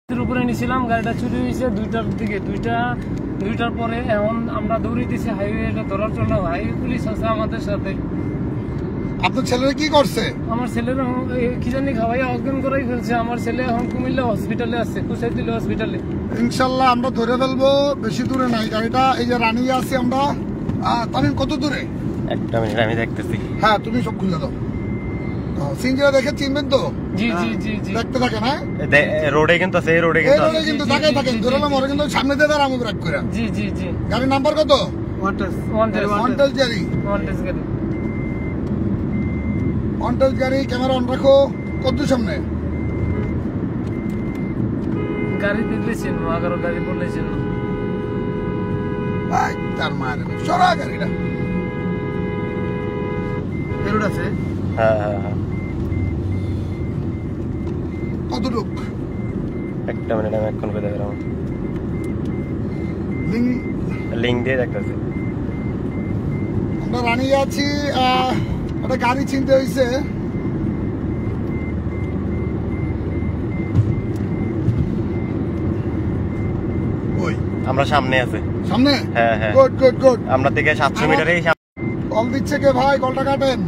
উপরে নিয়েছিলাম, গাড়িটা চুরি হয়েছে 2টার দিকে, 2টার পরে। এখন আমরা দৌড়িতেছি হাইওয়েটা ধরার জন্য। হাইওয়ে পুলিশ আছে আমাদের সাথে। আপনার ছেলেরা কি করছে? আমার ছেলের কি জানি খাওয়াই অজ্ঞান করাই ফেলছে। আমার ছেলে এখন কুমিল্লা হসপিটালে আছে, কুচাইদিল হসপিটালে। ইনশাল্লাহ আমরা ধরে ফেলবো, বেশি দূরে নাই গাড়িটা। এই যে রানিয়ে আছি আমরা। তামিম কত দূরে? একটা মিনিট আমি দেখতেছি। হ্যাঁ তুমি সব খুলে দাও। সিনজিরা দেখে চিনবেন তো? জি জি জি জি। দেখতে থাকেন। হ্যাঁ রোডে কিন্তু আছে, এই রোডে কিন্তু তাকাই থাকেন। ধরলাম ওরা কিন্তু সামনে দিয়ে দাঁড়া আমি ব্রেক করে। জি জি জি। গাড়ির নাম্বার কত? ওয়ান্টেজ গাড়ি। ক্যামেরা অন রাখো। কত সামনে গাড়ি দেখলেছেন? 11 গাড়ি বলেছেন। ভাই তার মার সরা গাড়িটা রোড আছে। হ্যাঁ হ্যাঁ হ্যাঁ। কতটুক? একটা মিনিট আমি এখন করে দেবো। লিঙ্ক দিয়ে দেখতেছি। আমরা রানিয়ে আছি। একটা গাড়ি চিনতে হয়েছে। ওই আমরা সামনে আছে। সামনে? হ্যাঁ হ্যাঁ। Good good good. আমরা থেকে 700 মিটারেই কল দিচ্ছে কে ভাই? কলটা কাটেন।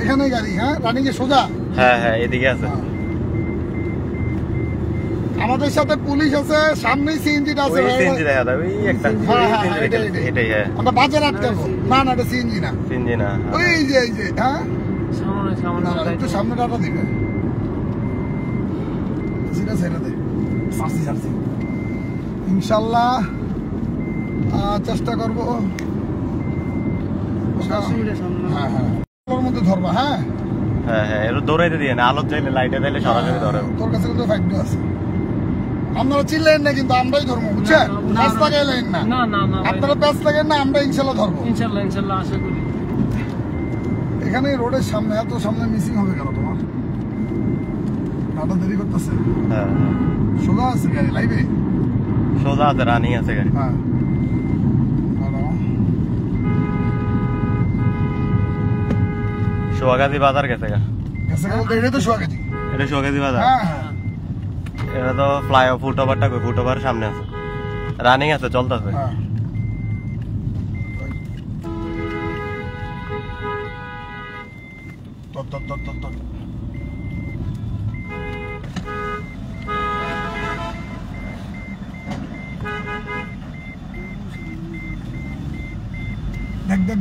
এখানেই গাড়ি। হ্যাঁ রানিয়ে সোজা। হ্যাঁ হ্যাঁ এদিকে আছে। আমাদের সাথে পুলিশ আছে, সামনেই সিএনজিটা আছে। ওই সিএনজি দেখা দাও, ওই একটা। এটাই হ্যাঁ। আমরা বাজার আটকাবো। না না এটা সিএনজি না। সিএনজি না। ওই যে এই যে হ্যাঁ সামনে একটু সামনে ডাটা দিবে। সেটা ছেড়ে দে। সার্সি ইনশাল্লাহ চেষ্টা করবো। হ্যাঁ হ্যাঁ ওর মধ্যে ধরবা। হ্যাঁ হ্যাঁ হ্যাঁ এর দৌড়াইতে দিয়ে না, আলো চাইলে লাইটে চাইলে সরাসরি ধরে। তোর কাছে কিন্তু ফাইট আছে। আপনারা চিনলেন না কিন্তু আমরাই ধরবো, বুঝছেন? প্যাস লাগাইলেন না। না না না আপনারা প্যাস লাগাইন না, আমরা ইনশাল্লাহ ধরবো। ইনশাল্লাহ আশা করি। এখানে রোডের সামনে এত সামনে মিসিং হবে কেন তোমার? দাদা দেরি করতেছে। হ্যাঁ সোজা আছে গাড়ি লাইভে। সোজা আছে, রানিং আছে গাড়ি। হ্যাঁ সোয়াগাজী বাজার গেছে গা। এটা তো সোয়াগাজী। এটা সোয়াগাজী বাজার। হ্যাঁ এটা তো ফ্লাইওভার ফুটওভারটা কই? ফুটওভার সামনে আছে, রানিং আছে, চলতেছে। হ্যাঁ তো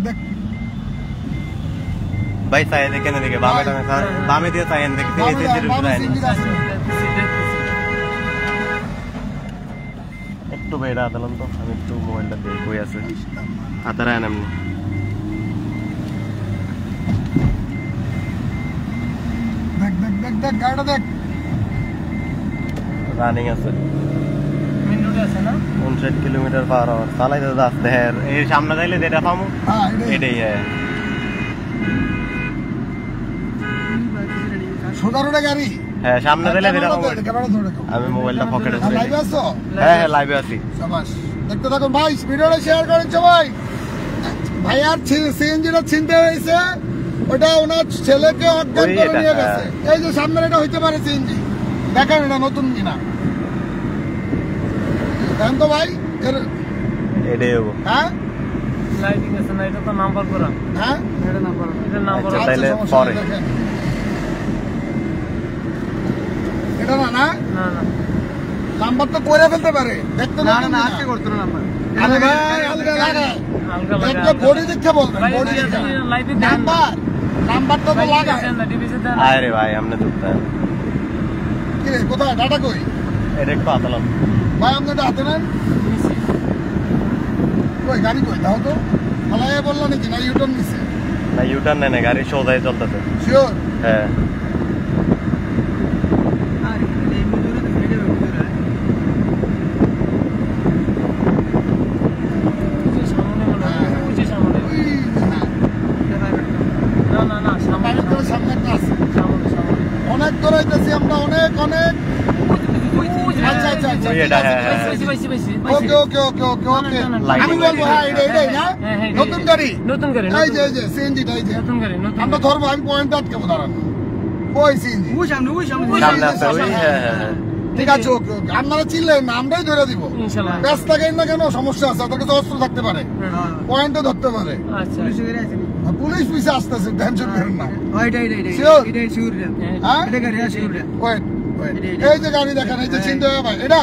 দেখ ভাই সাইড দেখেন, এদিকে বামে টানে, বামে দিয়ে সাইড দেখতে এই একটু বেড়া দিলাম তো আমি, একটু মোবাইলটা দিয়ে কই আছে হাতারা এমনি। দেখ গাড়িটা দেখ। রানিং আছে, 59 কিলোমিটার/আওয়ার চালাইতে যাচ্ছে। হ্যাঁ এই সামনে যাইলে যেটা পাবো এটাই। হ্যাঁ সোজা রোডে গাড়ি। হ্যাঁ সামনে যাইলে যেটা পাবো। আমি মোবাইলটা পকেটে ধরে। লাইভে আছো? হ্যাঁ হ্যাঁ লাইভে আছি। শাবাশ, দেখতে থাকুন ভাই, ভিডিওটা শেয়ার করেন সবাই। ভাই আর সিএনজিটা চিনতে হয়েছে, ওটা ওনার ছেলেকে অজ্ঞান করে নিয়ে গেছে। এই যে সামনে এটা হইতে পারে সিএনজি, দেখেন এটা নতুন কিনা। দেখেন তো ভাই এটাই হবো। হ্যাঁ লাইটিং আছে না, এটা তো নাম্বার করা। হ্যাঁ এটা নাম্বার তাইলে পরে এটা না না না না নাম্বার তো করে ফেলতে পারে। দেখতে না না আজকে করতে না নাম্বার। আরে ভাই আলগা লাগা, একটা বডি দেখতে বলবেন। বডি লাইভে নাম্বারটা তো লাগা। আরে ভাই আমনে চুপতা কি রে, কোথায় ডাটা কই? এটা একটু আতলাম ভাই আপনি তো হাতে নেন। কই গাড়ি কই দাও তো। ফালাইয়া বললা নাকি না ইউটার্ন নিছে? না ইউটার্ন নেই, গাড়ি সোজাই চলতেছে। শিওর? হ্যাঁ অনেক দৌড়াইতেছি আমরা, অনেক অনেক। আচ্ছা আচ্ছা আচ্ছা ওকে ওকে ওকে ওকে ওকে আমি বলবো। হ্যাঁ এটাই না নতুন গাড়ি। এই যে সিএনজিটা, এই যে আমরা ধরবো। আমি পয়েন্ট আটকাবো, দাঁড়ান। ওই সিএনজি সামনে আছে। ওই হ্যাঁ হ্যাঁ ঠিক আছে ওকে ওকে আপনারা চিনলেন না আমরাই ধরে দিব ইনশাআল্লাহ ব্যস্ত থাকেন না কেন সমস্যা আছে তার কাছে অস্ত্র থাকতে পারে পয়েন্টও ধরতে পারে আচ্ছা পুলিশ পিছে আসতেছে টেনশন করেন না ওয়েট এই যে গাড়ি দেখেন এই যে চিনতে হবে ভাই এটা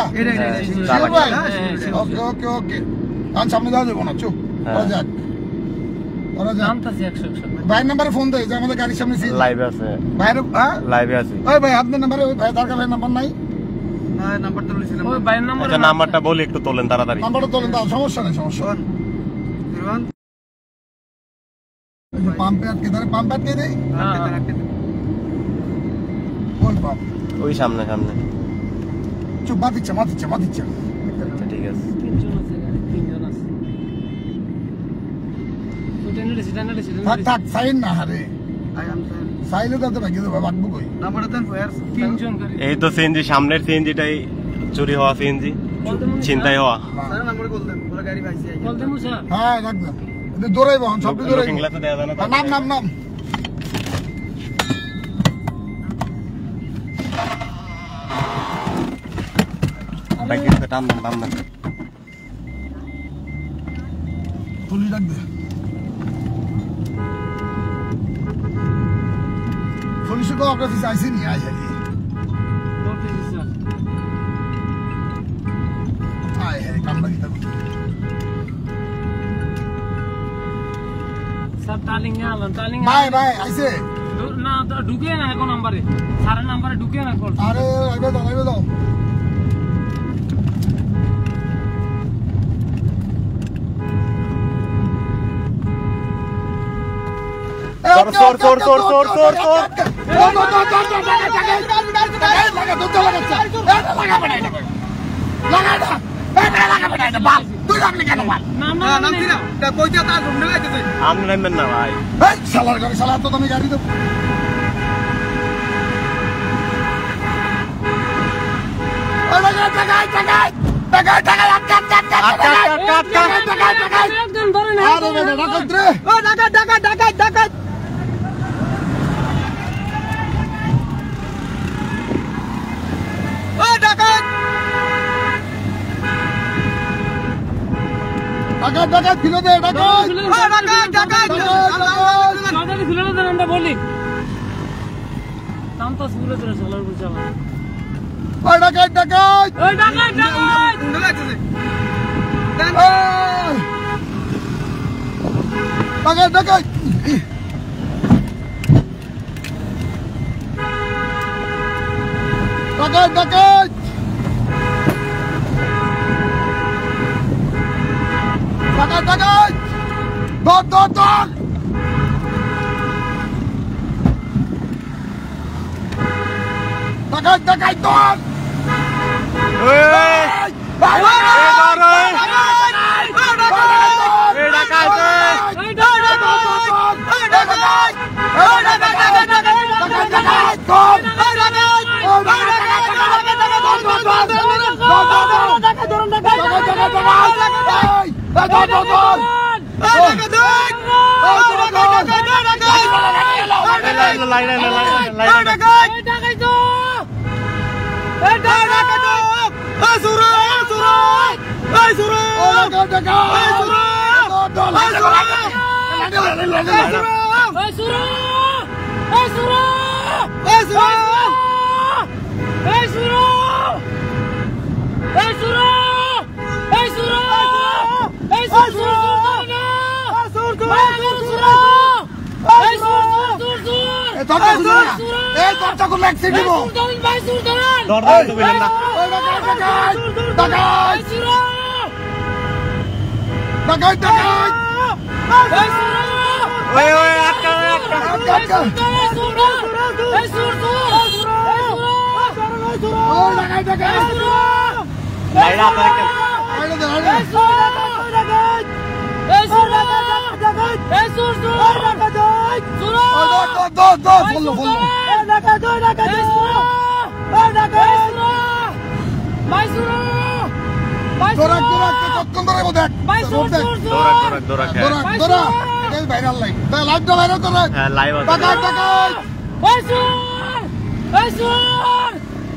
ওকে ওকে ওকে কান সামনে যাওয়া যাবো না চুপ যাক ভাইয়ের নাম্বারে ফোন দেয় যে আমাদের গাড়ির সামনে লাইভে আছে ভাইয়ের লাইভে আছে ওই ভাই আপনার নাম্বারে ওই ভাই দরকার ভাইয়ের নাম্বার নাই নাম্বারটা বলি একটু তোলেন তাড়াতাড়ি নাম্বারটা তোলেন দাও সমস্যা নেই সমস্যা পাম্পে আটকে ধরে পাম্প আটকে দেয় কোন পাম্প ওই সামনে সামনে চুপ মাতিচ্ছে ঠিক আছে থাক থাক সাইন না হারে সাইলে তো রাখি দেবো বাগবো কই এই তো সিএনজি সামনের সিএনজিটাই চুরি হওয়া সিএনজি ছিনতাই হওয়া হ্যাঁ রাখ দাও দৌড়াইবো সব দৌড়াইবো নাম নাম নাম পুলিশ ডাকবে পুলিশে তো আপনার অফিসে আইসি নি আই হ্যাঁ কামড়া দিতে স্যার টালিং ভাই ভাই আইসে না ঢুকে না এখন নাম্বারে সারা নাম্বারে ঢুকে না কল আরে আইবে দাও না ভাই শালার গাড়ি শালা তো তুমি গাড়ি দেবো ডাকাত ফিরে দে আমরা বলি কাম তো সুরে ধরে চলার বুঝালা ওই ডাকাত ডাকাত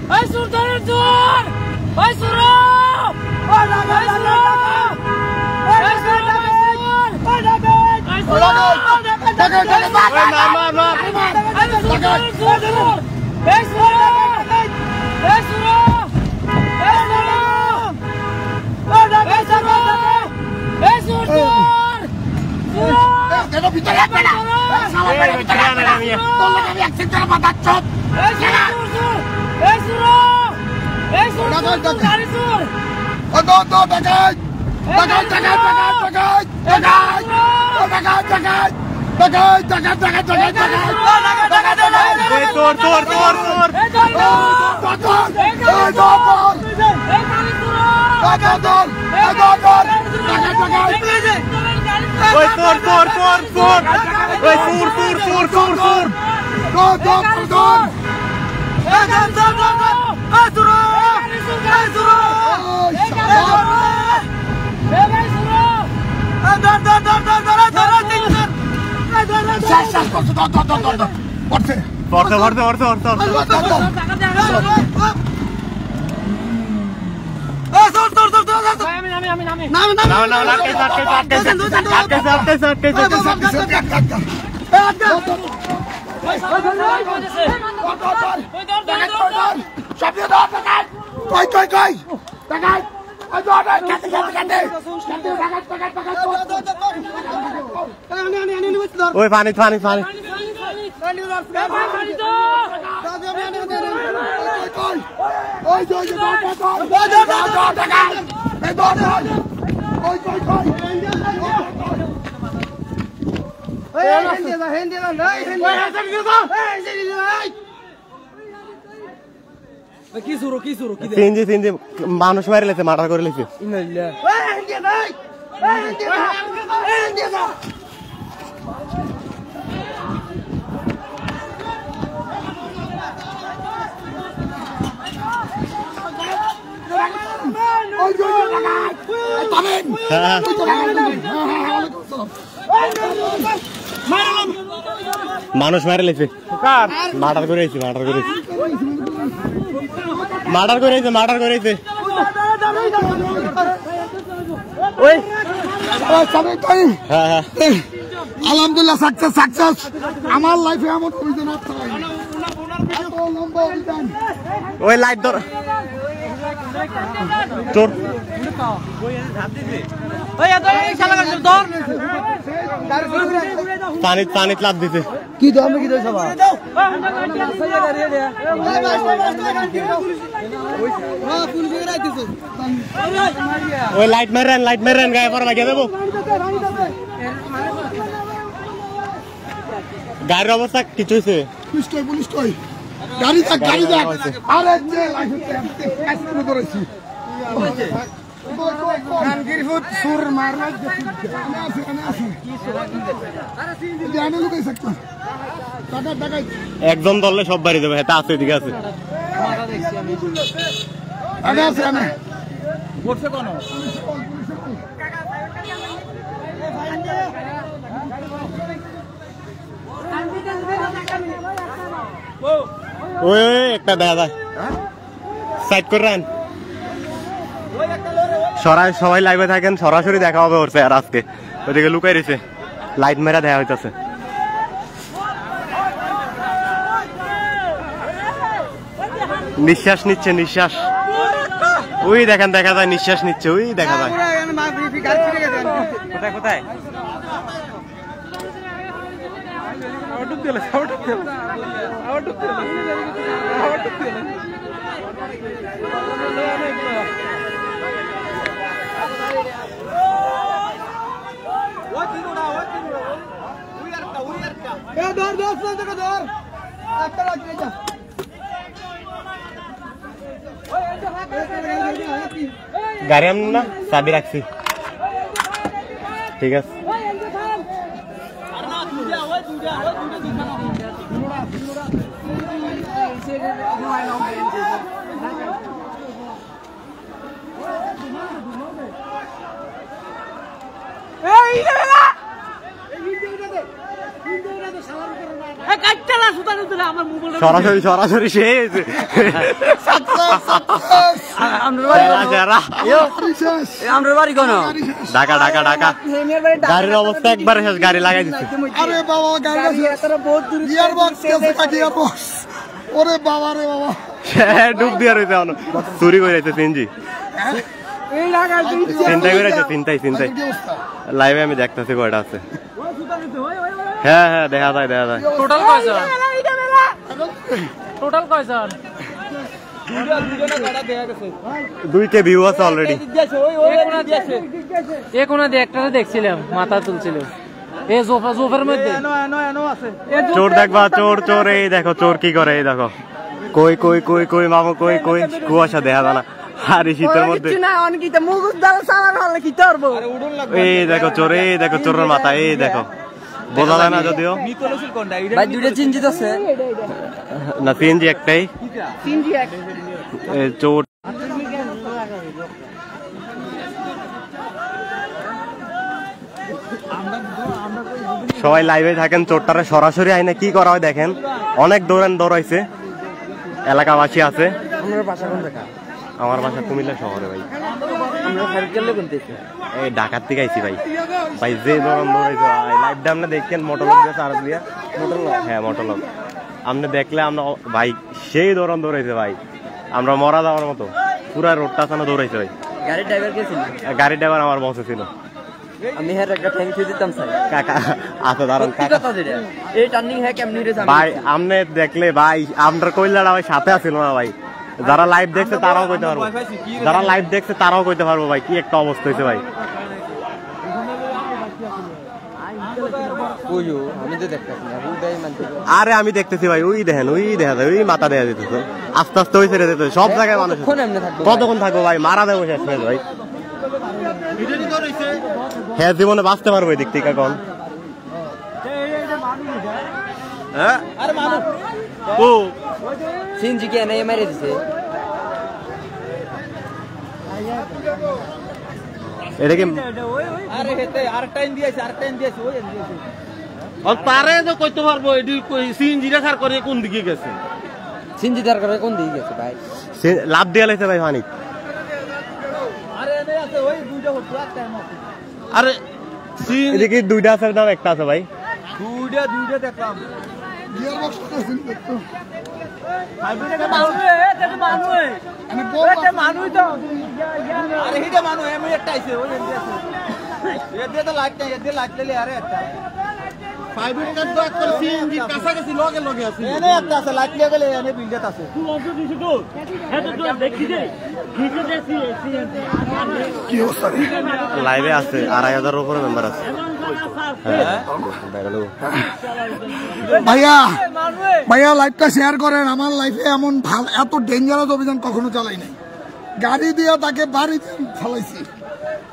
এই সুরদারের জোর এই সুর ওই পানি পানি পানি সিনজি মানুষ মারি লেছে মার্ডার করে লেছে মানুষ মারি লেছে মার্ডার করেছে আলহামদুলিল্লাহ সাকসেস আমার লাইফে এমন অভিযান ওই লাইট ধর তোর পানি লাভ দিতে কি দাম কি দেয় সবাই ওই লাইট মেরেন গায়ে পর লাগিয়ে দেবো গাড়ির অবস্থা কিছু হয়েছে পুলিশ কই গাড়ি থাক আরে যে লাইফ শুরু করেছি সুর মারনা একদম ধরলে সব বাড়ি যাবে হ্যাঁ আছে এদিকে আছে ওই একটা দেখা যায় সাইড করে সবাই লাইভে থাকেন সরাসরি দেখা হবে ওর আর আজকে ওইদিকে লুকাই রয়েছে লাইট মেরা দেখা হইতেছে নিঃশ্বাস নিচ্ছে ওই দেখা যায় নিঃশ্বাস নিচ্ছে ওই দেখা যায় কোথায় গাড়ি আম না চাবি রাখছি ঠিক আছে কাটতে না সুতার সরাসরি সরাসরি সে আমরা বাড়ি কোন ঢাকা ঢাকা ঢাকা গাড়ির অবস্থা একবারে শেষ গাড়ি লাগাই দিচ্ছে আরে বাবা গাড়ি বহুত দূর গিয়ারবক্স কেসে গিয়ারবক্স ওরে বাবা রে বাবা ডুব দিয়ে রইছে চুরি করে যাইছে সিনজি এই লাগা চিন্তাই করে যাচ্ছে চিন্তাই লাইভে আমি দেখতেছি কয়টা আছে হ্যাঁ হ্যাঁ দেখা যায় টোটাল কয়জন টোটাল কয়জন দুইটা ভিউ আছে অলরেডি এ কোনা দিয়ে একটা দেখছিলাম মাথা তুলছিল এই জোফের মধ্যে চোর দেখবা চোর চোর এই দেখো চোর কি করে এই দেখো কই কই কই কই মামু কই কই কুয়াশা দেখা যায় না আরে শীতের মধ্যে এই দেখো চোর এই দেখো চোরের মাথা এই দেখো বোঝা যায় না যদিও ভাই দুইটা চিনজিত আছে না সিএনজি একটাই চোর সবাই লাইভে থাকেন চোরটারে সরাসরি আইনে কি করা হয় দেখেন অনেক দৌড়াইছে এলাকাবাসী আছে আমার বাসা কুমিল্লা শহরে ভাই এই ঢাকার থেকে আইছি ভাই ভাই যে দৌড়ান দৌড়াইছে লাইভটা আমরা দেখছেন মোটরলক দিয়ে চার্জ দিয়ে হ্যাঁ মোটরলক আপনি দেখলে আমরা ভাই সেই দৌড়ান দৌড়াইছে ভাই আমরা মরা যাওয়ার মতো পুরা রোডটা সামনে দৌড়াইছে ভাই গাড়ির ড্রাইভার আমার বসে ছিল আমি হ্যাঁ একটা থ্যাংক ইউ দিতাম স্যার কাকা আচ্ছা দাঁড়ান কাকা এই টার্নিং হ্যাঁ কেমনি রে ভাই আপনি দেখলে ভাই আমরা কইলাটা ভাই সাথে আছিল না ভাই যারা লাইভ দেখছে তারাও কইতে পারবো যারা লাইভ দেখছে তারাও কইতে পারবো ভাই কি একটা অবস্থা হয়েছে ভাই আরে আমি দেখতেছি ভাই ওই দেখেন ওই দেখা যায় ওই মাথা দেখা যেতেছে আস্তে আস্তে ওই ছেড়ে যেতে সব জায়গায় মানুষ কতক্ষণ থাকবো ভাই মারা দেবো শেষ হয়ে ভাই হ্যাঁ জীবনে বাঁচতে পারবো এই দিক থেকে এখন হ্যাঁ ও সিনজি কে নাই মেরে দিছে এটা কি আরে হেতে আর টাইম দিয়েছে ওই দিয়েছে আর পারে তো কইতে পারবো এডি সিএনজি রা সার করে কোন দিকে গেছে সিনজি দার করে কোন দিকে গেছে ভাই লাভ দিয়ে লাইছে ভাই পানি আরে এনে আছে ওই দুইটা হচ্ছে একটা আছে আরে এদিকে দুইটা আছে না একটা আছে ভাই দুইটা দেখলাম গিয়ারবক্স কেসে দেখতো আরে হিটা মানুষ এমন একটা আইছে ওই এমনি আছে এতে তো লাইট নাই এতে লাইট লেলে আরে একটা ফাইবার কাট তো একটা সিএনজি কাছাকাছি লগে আছে এনে একটা আছে লাইট লিয়ে গেলে এনে বিল্ডাত আছে লাইভে আছে 2500 উপরে মেম্বার আছে ভাইয়া ভাইয়া লাইভটা শেয়ার করেন আমার লাইফে এমন ভালো এত ডেঞ্জারাস অভিযান কখনো চালাই নাই গাড়ি দিয়ে তাকে বাড়ি ফেলাইছি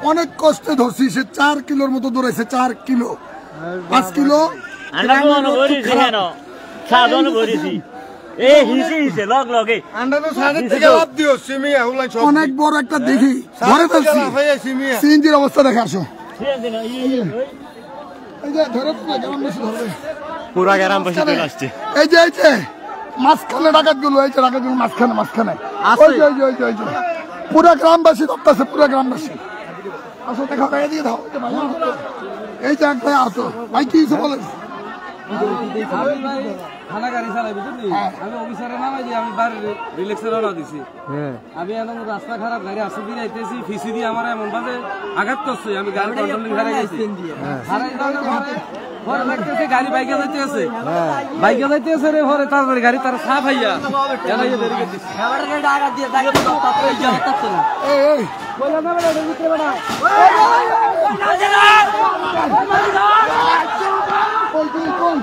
অনেক কষ্টে ধরছি সে 4 কিলোর মতো দৌড়াইছে 4 কিলো 5 কিলো অনেক বড় একটা দেখি ধরে ফেলছি সিএনজির অবস্থা দেখে আসো পুরা গ্রামবাসী চলে আসছে এই যে মাঝখানে ডাকাত গুলো এই যে ডাকাত গুলো মাঝখানে পুরা গ্রামবাসী ধরতেছে পুরা গ্রামবাসী আসো দেখা টাকা দিয়ে দাও এই যে একটা আসো ভাই কি কিছু বলেন থানা গাড়ি চালাই বুঝলি আমি অফিসারে নামাই দিয়ে আমি বাড়ির রিল্যাক্সে রওনা দিছি আমি এখন রাস্তা খারাপ গাড়ি আসতে দিয়ে যাইতেছি ফিসি দিয়ে আমার এমন ভাবে আঘাত করছে আমি গাড়ি কন্ট্রোলিং হারাই গেছি পরে দেখতেছে গাড়ি বাইকে যাইতেছে রে পরে তাড়াতাড়ি গাড়ি তার সাফ হইয়া জানাইয়া বের করে দিছি গাড়ি আঘাত দিয়ে বাইকে তারপরে যাচ্ছে না এই বলা না বলা ভিতরে বড়া কোন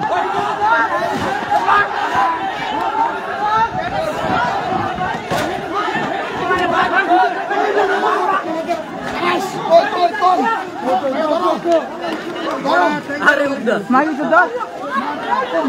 আরে উদ্দা মারি তো দাও কোন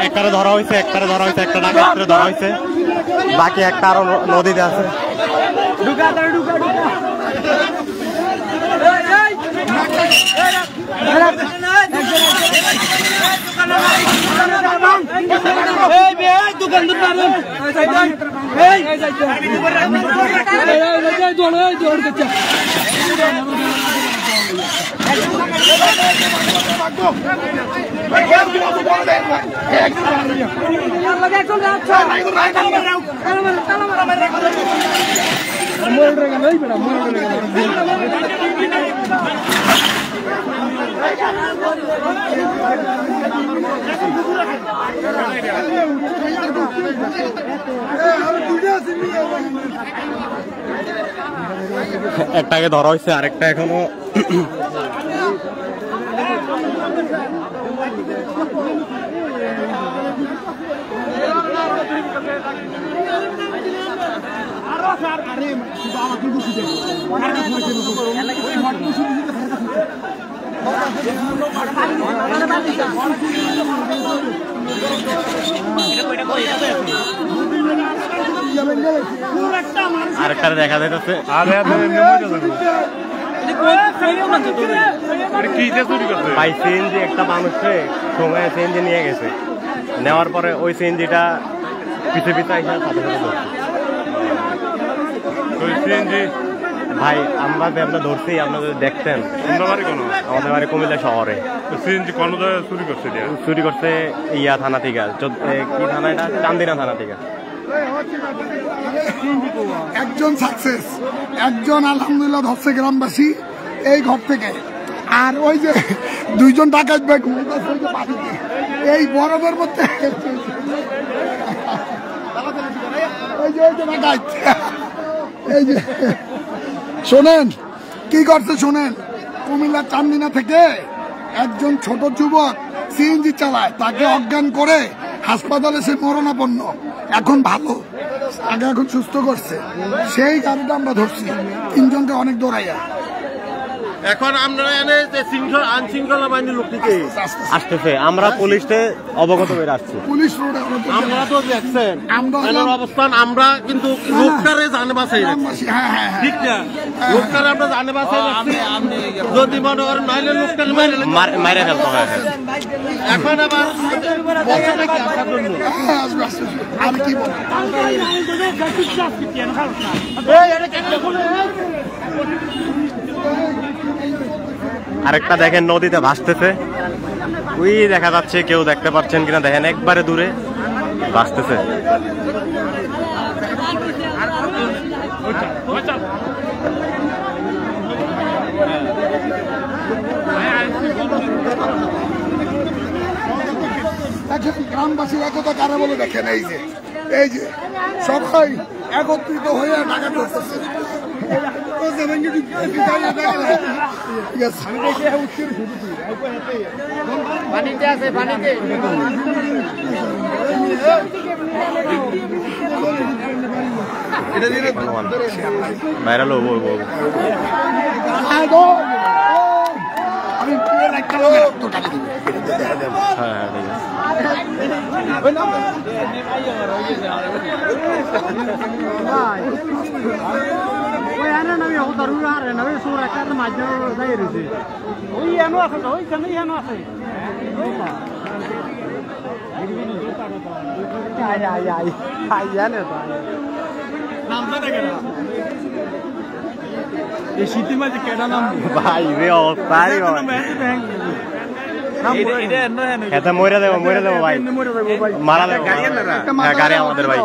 একটারে ধরা হয়েছে, একটা ডাকাতরে ধরা হয়েছে, বাকি একটা আরো নদীতে আছে। একটাকে ধরা হয়েছে, আরেকটা এখনো আরেকটা দেখা যাচ্ছে। ভাই সিএনজি একটা মানুষকে সময় সিএনজি নিয়ে গেছে, নেওয়ার পরে ওই সিএনজিটা পিছে পিছে সিএনজি ভাই আমরা যে আমরা ধরছি, আপনারা যদি দেখতেন আমাদের বাড়ি কুমিল্লা শহরে সিএনজি চুরি করছে ইয়া থানা থেকে, কি থানা এটা, চান্দিনা থানা থেকে। একজন সাকসেস, একজন আলহামদুলিল্লাহ ধরছে গ্রামবাসী, এই ঘর থেকে। আর ওই যে দুইজন ডাকাত ভাই ঘুমাইতেছে ওই যে বাড়িতে এই বরফের মধ্যে। ওই যে ডাকাত এই যে শোনেন কি করছে শোনেন, কুমিল্লার চান্দিনা থেকে একজন ছোট যুবক সিএনজি চালায়, তাকে অজ্ঞান করে হাসপাতালে সে মরণাপন্ন, এখন ভালো, আগে এখন সুস্থ করছে। সেই গাড়িটা আমরা ধরছি, তিনজনকে অনেক দৌড়াইয়া। এখন আমরা আইনশৃঙ্খলা বাহিনীর লোকটিকে আসতেছে, আমরা পুলিশে অবগত করে আসছি। পুলিশ রোডে আমরা তো দেখছেন আমরা অবস্থান, আমরা কিন্তু লোকটারে জানে বাঁচাই রাখছি, হ্যাঁ হ্যাঁ ঠিক না? লোকটারে আমরা জানে বাঁচাই রাখছি, যদি মনে করেন নাইলে লোকটারে মাইরে ফেলতে হয়। এখন আবার হ্যাঁ, আসবে, আসবে। আমি কি বলবো আরেকটা দেখেন নদীতে ভাসতেছে, ওই দেখা যাচ্ছে, কেউ দেখতে পাচ্ছেন কিনা দেখেন, একবারে দূরে ভাসতেছে। গ্রামবাসীর একতা কারা বলে দেখেন, এই যে সবাই একত্রিত হয়ে ঢাকা করতেছে। পানিতে আছে, পানিতে ভাইরাল হবো আমি হ্যাঁ ভাই রে অবস্থা এটা মরে দেবো ভাই, মারা দেবো। হ্যাঁ, গাড়ি আমাদের ভাই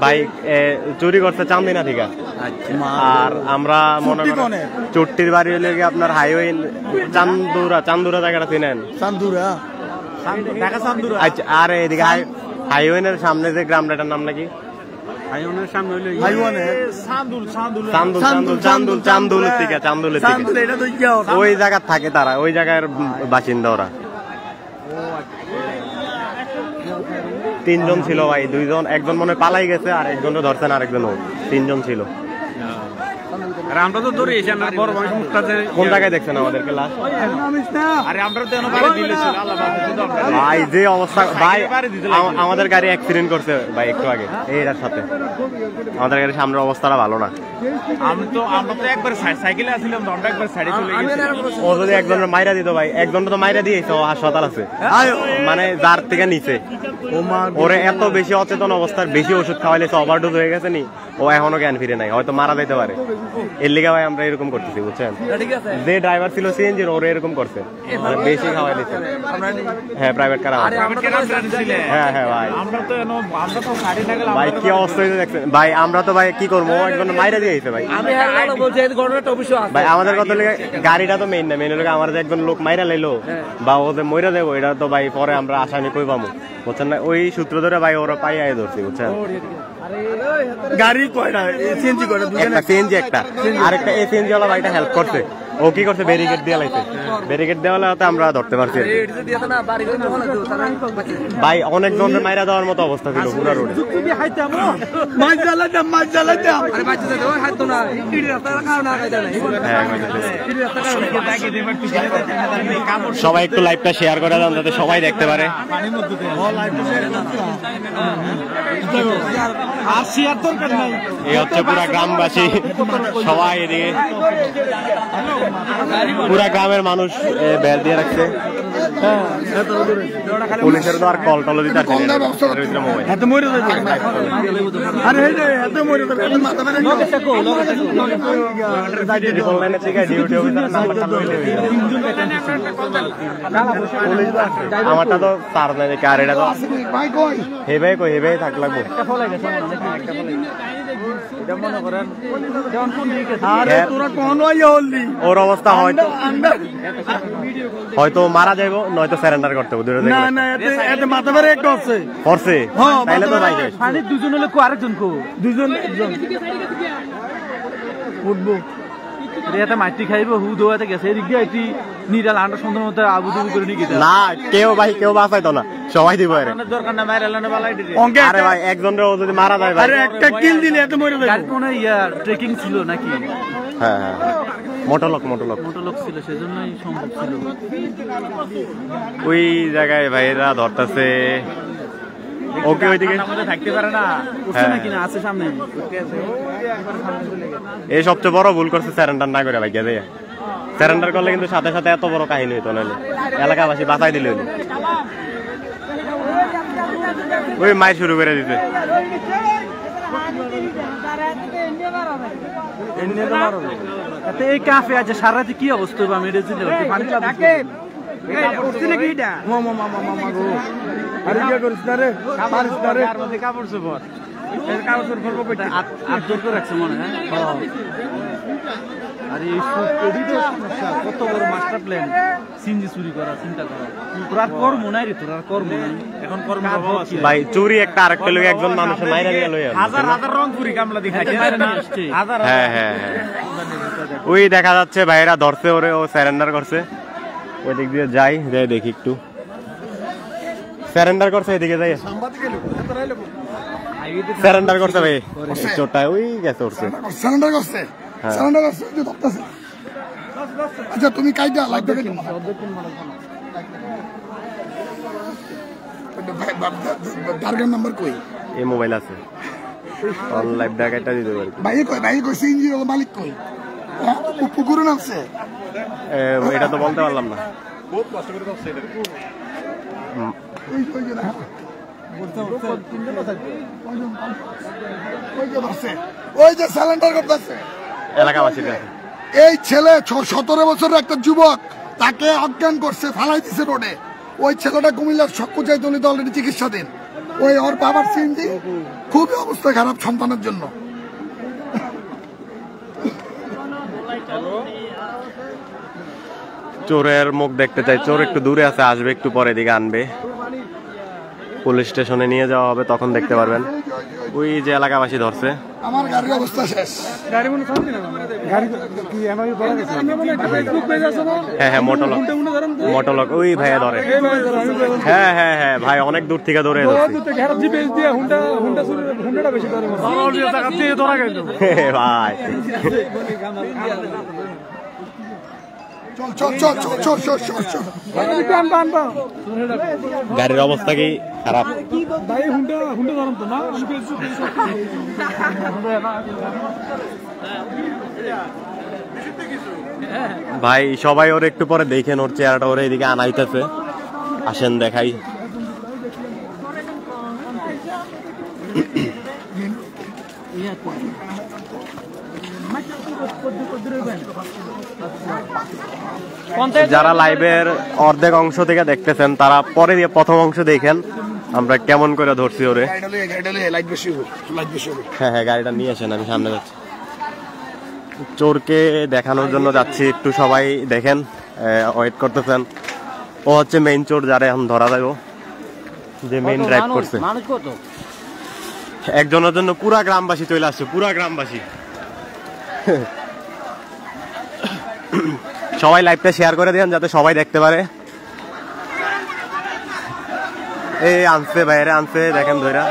ভাই চুরি করছে চান্দিনা থেকে। আর আমরা মনে করেন চুট্টির বাড়ি হলে আপনার হাইওয়ে চান্দুরা জায়গাটা চিনেন? আচ্ছা, আর এদিকে হাইওয়ের সামনে যে গ্রামটার নাম নাকি? ওই জায়গা থাকে তারা, ওই জায়গার বাসিন্দা ওরা। তিনজন ছিল ভাই, দুইজন, একজন মনে পালাই গেছে, আর একজন ধরছেন, আরেকজন তিনজন ছিল। আমরা তো ধরে এসে আমরা বড় মানুষ মুখটাতে কোন জায়গায় দেখছেন আমাদেরকে লাশ? আরে আমরা তো এনে দিলেছিল আল্লাহ ভাই যে অবস্থা ভাই, আমাদের গাড়ি অ্যাক্সিডেন্ট করছে ভাই একটু আগে এইটার সাথে। আমাদের গাড়ির সামনের অবস্থাটা ভালো না। আমরা তো একবার সাইকেলে আসছিলাম, আমরা একবার সাইডে চলে গেছি। ও যদি একজনের মাইরা দিত ভাই, একজন তো মাইরা দিয়েছে, ও হাসপাতাল আছে, মানে যার থেকে নিচে। ওরে এত বেশি অচেতন অবস্থার, বেশি ওষুধ খাওয়াইলেছে, ওভারডোজ হয়ে গেছে নি, ও এখনো জ্ঞান ফিরে নাই, হয়তো মারা যেতে পারে। এর লিগে ভাই আমরা এরকম করতেছি, বুঝছেন? যে ড্রাইভার ছিল সিএনজির, ওরে এরকম করছে, মানে বেশি খাওয়াই দিচ্ছে। হ্যাঁ, প্রাইভেট কার। হ্যাঁ হ্যাঁ ভাই, ভাই কি অবস্থা হয়েছে দেখছেন ভাই? আমরা তো ভাই কি করবো, একজন মাইরা দিয়েছে ভাই। ভাই আমাদের কত লেগে গাড়িটা তো মেইন না, মেইন হলে আমার যে একজন লোক মাইরা লাইলো বা ওদের মইরা দেবো, এটা তো ভাই পরে আমরা আসামি কই পাবো, বুঝছেন না? ওই সূত্র ধরে ভাই ওরা পাইয়াই ধরছি, বুঝছেন? গাড়ি কয়টা? সিএনজি কয়টা? একটা সিএনজি, একটা আরেকটা সিএনজি ওয়ালা ভাইটা হেল্প করছে। ও কি করছে, ব্যারিকেড দিয়ে লাইছে, ব্যারিকেড দেওয়া হলে আমরা ধরতে পারছি। ভাই অনেক জনের মাইরা দেওয়ার মতো অবস্থা ছিল পুরো রোডে। সবাই একটু লাইভটা শেয়ার করে দেন যাতে সবাই দেখতে পারে। এই হচ্ছে পুরা গ্রামবাসী, সবাই এদিকে পুরা গ্রামের মানুষ বেল দিয়ে রাখছে। পুলিশের তো আর কল টল দিতে পারছে আমারটা তো তার নাই, আর এটা তো হে ভাই কই, হে ভাই থাক লাগবো। এটা মনে করেন ওর অবস্থা হয়তো মারা যাইব নয়তো সারেন্ডার করতে হবে মাথা বেড়ে একটা হচ্ছে করছে তাইলে তো ভাই দুজন হলে আরেকজন কো দুজন উঠবো এটা মাটি খাইব হু দোয়াতে গেছে এদিক দিয়ে এটি নিরাল আন্ডার সুন্দর মতো আবুদুবু করে নিয়ে গেছে না কেউ বাঁচাইতো না সবাই দিব দরকার না মাইরা লানে বালাই দিতে আরে ভাই একজনের যদি মারা যায় ভাই একটা কিল দিলে এত মরে যাবে গাড়ি কোন ট্রেকিং ছিল নাকি হ্যাঁ মোটলক ছিল সেজন্যই সম্ভব ছিল ওই জায়গায় ভাইরা ধরতেছে ওকে ওইদিকে থাকতে পারে না উঠছে নাকি না আছে সামনে এই সবচেয়ে বড় ভুল করছে সারেন্ডার না করে ভাই গেছে সারেন্ডার করলে কিন্তু সাথে সাথে এত বড় কাহিনী হইতো নাহলে এলাকাবাসী বাঁচাই দিলে হইলো ওই মাই শুরু করে দিতে এই কাফে আছে সারা রাতে কি অবস্থা হবে আমি এটা চিন্তা করছি পানি কাপড় চোপড় আদর করে রাখছে মনে হয় আরে কত বড় মাস্টার প্ল্যান সিনজি চুরি করা চিন্তা করা তোর কর্ম নাই রে তোর কর্ম নাই এখন কর্ম ভাই চুরি একটা আরেকটা লোক একজন মানুষের মাইরা নিয়ে লই হাজার রং চুরি কামলা দেখাইছে হ্যাঁ ওই দেখা যাচ্ছে ভাইরা ধরছে ওরে ও সারেন্ডার করছে ওই দিক দিয়ে যাই দেখি একটু সারেন্ডার করছে এদিকে যাই সারেন্ডার করছে ভাই চোরটা ওই গেছে উঠছে সারেন্ডার করছে আচ্ছা তুমি কাইটা লাগবে টার্গেট নাম্বার কই এই মোবাইল আছে অন লাইভ ডাকাটা দিতে পারি ভাই কই সিএনজি এর মালিক কই পুকুরে নামছে এটা তো বলতে পারলাম না বহুত কষ্ট করে করছে এটা ওই যে সিলিন্ডার করতেছে এলাকাবাসীর কাছে এই ছেলে 17 বছরের একটা যুবক তাকে অজ্ঞান করছে ফালাই দিছে রোডে ওই ছেলেটা কুমিল্লার শক্কুচাই দলিত অলরেডি চিকিৎসাধীন ওই ওর বাবার সিনজি খুবই অবস্থা খারাপ সন্তানের জন্য চোরের মুখ দেখতে চাই চোর একটু দূরে আছে আসবে একটু পরে দিকে আনবে পুলিশ স্টেশনে নিয়ে যাওয়া হবে তখন দেখতে পারবেন ওই যে এলাকাবাসী ধরছে আমার গাড়ির অবস্থা শেষ গাড়ি মনে শান্তি না গাড়ি কি এমআই পড়া গেছে ফেসবুক পেজ আছে না হ্যাঁ মোটলক ওই ভাইয়া ধরে হ্যাঁ ভাই অনেক দূর থেকে ধরে দূর থেকে ঘেরা জিপিএস দিয়ে হুন্ডাটা বেশি ধরে ধরা গেল ভাই গাড়ির অবস্থা কি খারাপ ভাই সবাই ওর একটু পরে দেখেন ওর চেহারাটা ওর এদিকে আনাইতেছে আসেন দেখাই যারা লাইভের অর্ধেক অংশ থেকে দেখতেছেন তারা পরে দিয়ে প্রথম অংশ দেখেন আমরা কেমন করে ধরছি ওরে হ্যাঁ গাড়িটা নিয়ে আসেন আমি সামনে যাচ্ছি চোরকে দেখানোর জন্য যাচ্ছি একটু সবাই দেখেন ওয়েট করতেছেন ও হচ্ছে মেইন চোর যারা এখন ধরা যাবে যে মেইন ড্রাইভ করছে একজনের জন্য পুরা গ্রামবাসী চলে আসছে পুরা গ্রামবাসী সবাই লাইভটা শেয়ার করে দেন যাতে সবাই দেখতে পারে এই আনছে বাইরে আনছে দেখেন ধইরা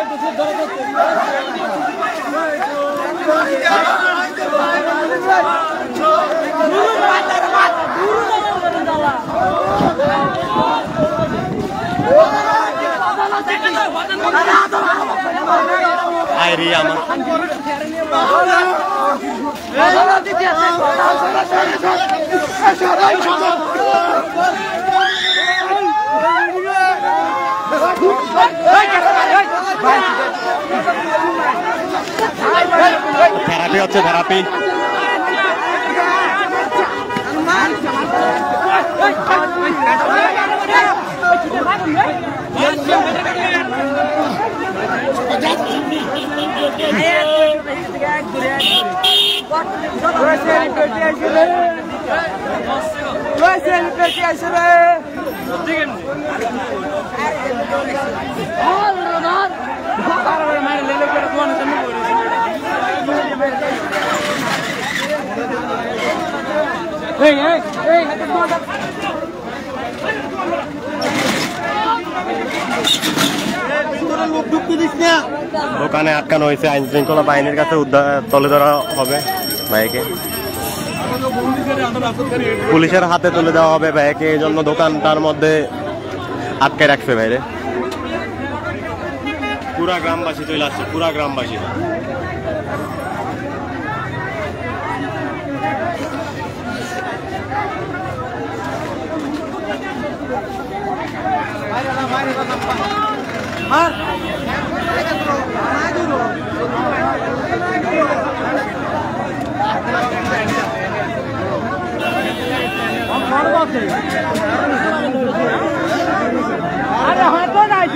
আইরি আমার থেরাপি হচ্ছে থেরাপি দোকানে আটকানো হয়েছে, আইন শৃঙ্খলা বাহিনীর কাছে তুলে ধরা হবে ভাইকে, পুলিশের হাতে তুলে দেওয়া হবে ভাইকে। এই জন্য দোকানটার মধ্যে আটকে রাখছে বাইরে। পুরা গ্রামবাসী চলে আসছে, পুরা গ্রামবাসী। আরে হয়তো নাই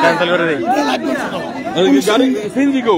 ক্যান্সেল করে দিই। গাড়ি সিএনজি গো